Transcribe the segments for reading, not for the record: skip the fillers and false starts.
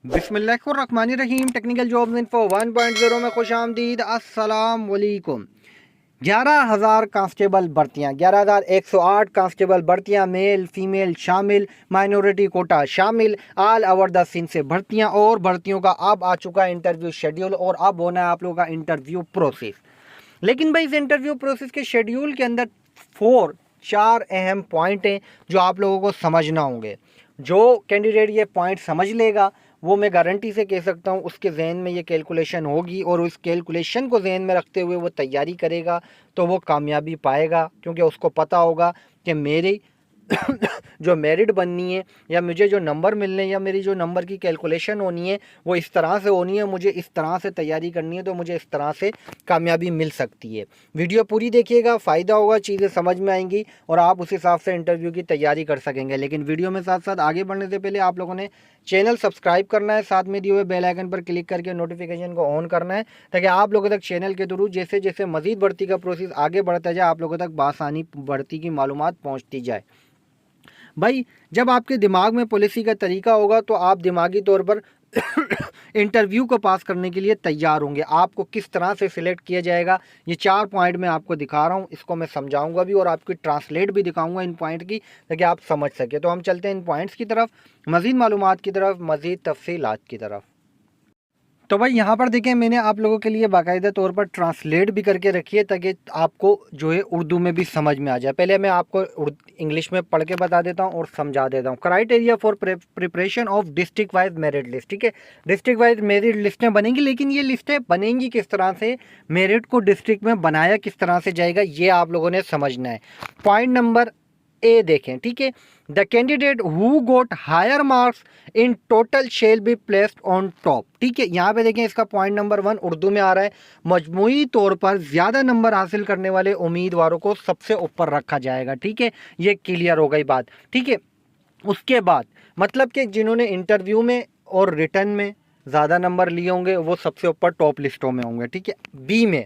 बिस्मिल्लाहिर्रहमानिर्रहीम। Technical jobs info 1.0 में खुश आमदीद। अस्सलाम वालेकुम। 11,000 कांस्टेबल भर्तियाँ, 11,108 कांस्टेबल भर्तियाँ, मेल फीमेल शामिल, माइनॉरिटी कोटा शामिल, ऑल ओवर द सिंध से भर्तियाँ। और भर्तियों का अब आ चुका है इंटरव्यू शेड्यूल और अब होना है आप लोगों का इंटरव्यू प्रोसेस। लेकिन भाई इस इंटरव्यू प्रोसेस के शेड्यूल के अंदर चार अहम पॉइंट हैं जो आप लोगों को समझना होंगे। जो कैंडिडेट ये पॉइंट समझ लेगा वो मैं गारंटी से कह सकता हूँ उसके जहन में ये कैलकुलेशन होगी और उस कैलकुलेशन को जहन में रखते हुए वो तैयारी करेगा तो वो कामयाबी पाएगा, क्योंकि उसको पता होगा कि मेरी जो मेरिट बननी है या मुझे जो नंबर मिलने या मेरी जो नंबर की कैलकुलेशन होनी है वो इस तरह से होनी है, मुझे इस तरह से तैयारी करनी है तो मुझे इस तरह से कामयाबी मिल सकती है। वीडियो पूरी देखिएगा, फ़ायदा होगा, चीज़ें समझ में आएंगी और आप उस हिसाब से इंटरव्यू की तैयारी कर सकेंगे। लेकिन वीडियो में साथ साथ आगे बढ़ने से पहले आप लोगों ने चैनल सब्सक्राइब करना है, साथ में दिए हुए बेल आइकन पर क्लिक करके नोटिफिकेशन को ऑन करना है ताकि आप लोगों तक चैनल के थ्रू जैसे जैसे मजीद भर्ती का प्रोसेस आगे बढ़ता जाए आप लोगों तक बासानी भर्ती की मालूमात पहुँचती जाए। भाई जब आपके दिमाग में पॉलिसी का तरीका होगा तो आप दिमागी तौर पर इंटरव्यू को पास करने के लिए तैयार होंगे। आपको किस तरह से सिलेक्ट किया जाएगा ये 4 पॉइंट मैं आपको दिखा रहा हूँ, इसको मैं समझाऊंगा भी और आपकी ट्रांसलेट भी दिखाऊंगा इन पॉइंट की ताकि आप समझ सके। तो हम चलते हैं इन पॉइंट्स की तरफ, मज़ीद मालूमात की तरफ, मज़ीद तफसीलात की तरफ। तो भाई यहाँ पर देखें मैंने आप लोगों के लिए बाकायदा तौर पर ट्रांसलेट भी करके रखी है ताकि आपको जो है उर्दू में भी समझ में आ जाए। पहले मैं आपको इंग्लिश में पढ़ के बता देता हूँ और समझा देता हूँ। Criteria for preparation of district wise merit list. ठीक है, डिस्ट्रिक्ट वाइज मेरिट लिस्टें बनेंगी, लेकिन ये लिस्टें बनेंगी किस तरह से, मेरिट को डिस्ट्रिक्ट में बनाया किस तरह से जाएगा ये आप लोगों ने समझना है। पॉइंट नंबर ए देखें, ठीक है, the candidate who got higher marks in total shall be placed on top. ठीक है, यहाँ पे देखें इसका पॉइंट नंबर 1 उर्दू में आ रहा है, मजमूई तौर पर ज़्यादा नंबर हासिल करने वाले उम्मीदवारों को सबसे ऊपर रखा जाएगा। ठीक है, ये क्लियर हो गई बात। ठीक है, उसके बाद मतलब कि जिन्होंने इंटरव्यू में और रिटर्न में ज़्यादा नंबर लिए होंगे वो सबसे ऊपर टॉप लिस्टों में होंगे। ठीक है, बी में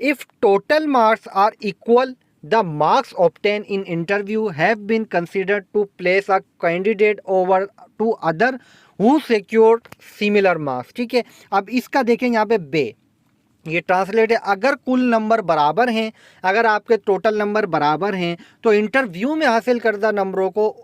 if total marks are equal the marks obtained in interview have been considered to place a candidate over to other who secured similar marks। ठीक है, अब इसका देखें यहाँ पे बे, ये ट्रांसलेट है, अगर कुल नंबर बराबर हैं, अगर आपके टोटल नंबर बराबर हैं तो इंटरव्यू में हासिल करदा नंबरों को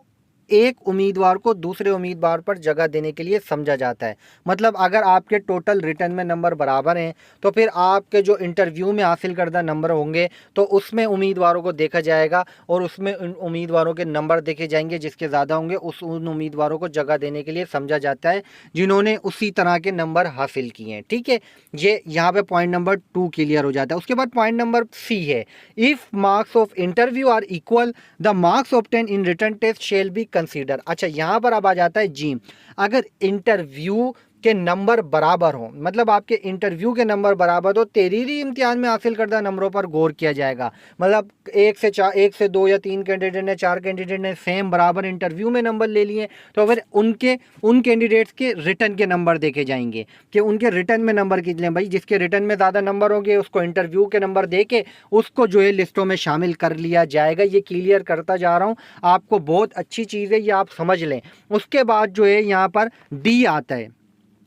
एक उम्मीदवार को दूसरे उम्मीदवार पर जगह देने के लिए समझा जाता है। मतलब अगर आपके टोटल रिटर्न में नंबर बराबर हैं तो फिर आपके जो इंटरव्यू में हासिल करदा नंबर होंगे तो उसमें उम्मीदवारों को देखा जाएगा और उसमें उन उम्मीदवारों के नंबर देखे जाएंगे जिसके ज़्यादा होंगे, उन उम्मीदवारों को जगह देने के लिए समझा जाता है जिन्होंने उसी तरह के नंबर हासिल किए हैं। ठीक है, ये यहाँ पे पॉइंट नंबर 2 क्लियर हो जाता है। उसके बाद पॉइंट नंबर सी है, if marks of interview are equal the marks obtain in written test shall be consider. अच्छा, यहाँ पर अब आ जाता है जी, अगर इंटरव्यू के नंबर बराबर हो, मतलब आपके इंटरव्यू के नंबर बराबर हो, तहरीरी इम्तिहान में हासिल करदा नंबरों पर गौर किया जाएगा। मतलब 1 से 2 या 3 कैंडिडेट ने, 4 कैंडिडेट ने सेम बराबर इंटरव्यू में नंबर ले लिए तो फिर उन कैंडिडेट्स के रिटर्न के नंबर देखे जाएंगे कि उनके रिटर्न में नंबर कितने। भाई जिसके रिटर्न में ज़्यादा नंबर होंगे उसको इंटरव्यू के नंबर दे के उसको जो है लिस्टों में शामिल कर लिया जाएगा। ये क्लियर करता जा रहा हूँ, आपको बहुत अच्छी चीज़ है, ये आप समझ लें। उसके बाद जो है यहाँ पर डी आता है,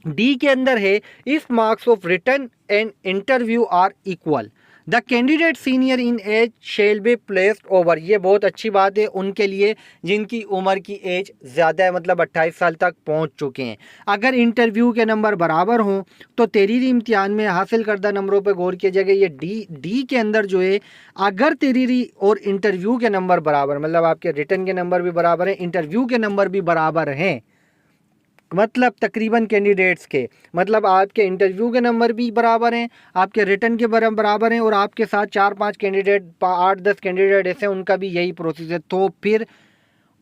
डी के अंदर है if marks of written and interview are equal the candidate senior in age shall be placed over. ये बहुत अच्छी बात है उनके लिए जिनकी उम्र की एज ज़्यादा है, मतलब 28 साल तक पहुंच चुके हैं। अगर इंटरव्यू के नंबर बराबर हों तो तहरीरी इम्तिहान में हासिल करदा नंबरों पर गौर किया जाएगा। ये डी के अंदर जो है अगर तहरीरी और इंटरव्यू के नंबर बराबर, मतलब आपके रिटर्न के नंबर भी बराबर हैं, इंटरव्यू के नंबर भी बराबर हैं, मतलब तकरीबन कैंडिडेट्स के, मतलब आपके इंटरव्यू के नंबर भी बराबर हैं, आपके रिटर्न के बराबर हैं और आपके साथ 4-5 कैंडिडेट, 8-10 कैंडिडेट ऐसे उनका भी यही प्रोसेस है, तो फिर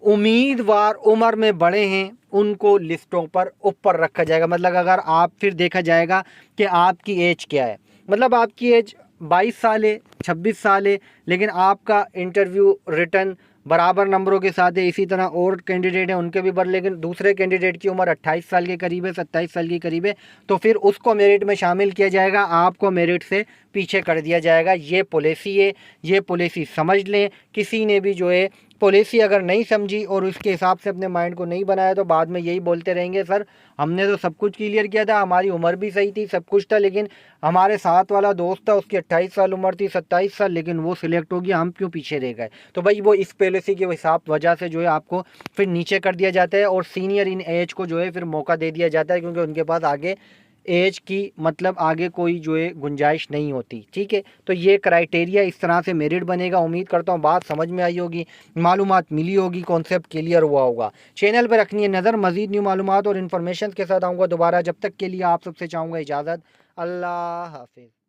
उम्मीदवार उम्र में बड़े हैं उनको लिस्टों पर ऊपर रखा जाएगा। मतलब अगर आप फिर देखा जाएगा कि आपकी एज क्या है, मतलब आपकी एज 22 साल है, 26 साल है, लेकिन आपका इंटरव्यू रिटर्न बराबर नंबरों के साथ है, इसी तरह और कैंडिडेट हैं उनके भी लेकिन दूसरे कैंडिडेट की उम्र 28 साल के करीब है, 27 साल के करीब है, तो फिर उसको मेरिट में शामिल किया जाएगा, आपको मेरिट से पीछे कर दिया जाएगा। ये पॉलिसी है, ये पॉलिसी समझ लें। किसी ने भी जो है पॉलिसी अगर नहीं समझी और उसके हिसाब से अपने माइंड को नहीं बनाया तो बाद में यही बोलते रहेंगे सर हमने तो सब कुछ क्लियर किया था, हमारी उम्र भी सही थी, सब कुछ था, लेकिन हमारे साथ वाला दोस्त था उसकी 28 साल उम्र थी, 27 साल, लेकिन वो सिलेक्ट हो गया, हम क्यों पीछे रह गए। तो भाई वो इस पॉलिसी के हिसाब वजह से जो है आपको फिर नीचे कर दिया जाता है और सीनियर इन एज को जो है फिर मौका दे दिया जाता है, क्योंकि उनके पास आगे एज की मतलब आगे कोई जो है गुंजाइश नहीं होती। ठीक है, तो ये क्राइटेरिया इस तरह से मेरिट बनेगा। उम्मीद करता हूँ बात समझ में आई होगी, मालूमात मिली होगी, कॉन्सेप्ट क्लियर हुआ होगा। चैनल पर रखनी है नज़र, मज़ीद न्यू मालूमात और इन्फॉर्मेशन के साथ आऊँगा दोबारा। जब तक के लिए आप सबसे चाहूँगा इजाज़त। अल्लाह हाफिज़।